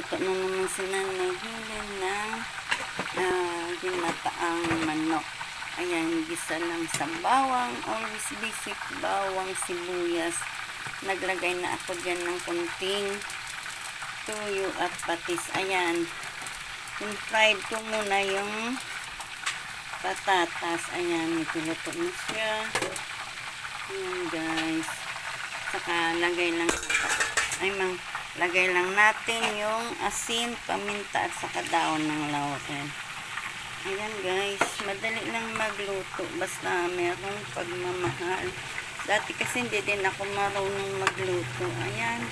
Nagluluto na naman si Nanay Helen ng ginataang manok. Ayan, gisa lang sa bawang, always basic, bawang, sibuyas. Naglagay na ako dyan ng kunting tuyo at patis. Ayan, in-fried ko muna yung patatas. Ayan, nagluto na siya. Ayan guys. Saka lagay lang natin yung asin, paminta at saka daon ng laurel. Ayan guys, madali lang magluto basta merong pagmamahal. Dati kasi hindi din ako marunong magluto. Ayan,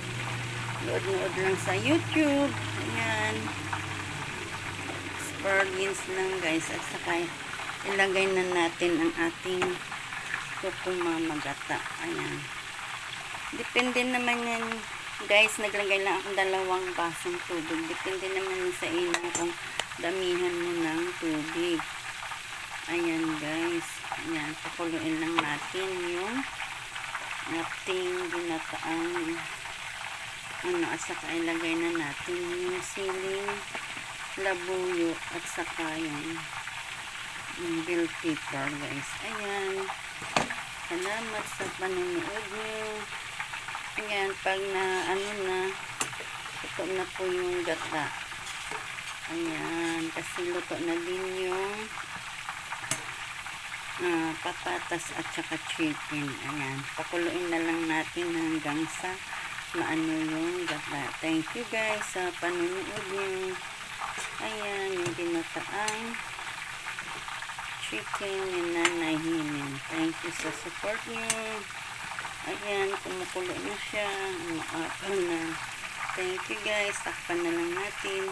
nood lang sa YouTube. Ayan, spargins lang guys. At saka ilagay na natin ang ating kukumamagata. Ayan, depende naman yan guys. Naglagay lang akong 2 basong tubig. Depende naman sa inyo kung damihan mo ng tubig. Ayan guys, ayan, pakuluin lang natin yung ating ginataang at saka ilagay na natin yung siling labuyo at saka yung bell pepper guys. Ayan, salamat sa panonood nyo. Ayan, pag na luto na po yung gata. Ayan, kasi luto na din yung patatas at saka chicken. Ayan, pakuluin na lang natin hanggang sa maano yung gata. Thank you guys sa panonood nyo. Ayan, yung ginataang chicken ni Nanay Helen. Thank you sa support nyo. Ayan, kumukulo na siya. Umaapal na. Thank you guys. Takpan na lang natin.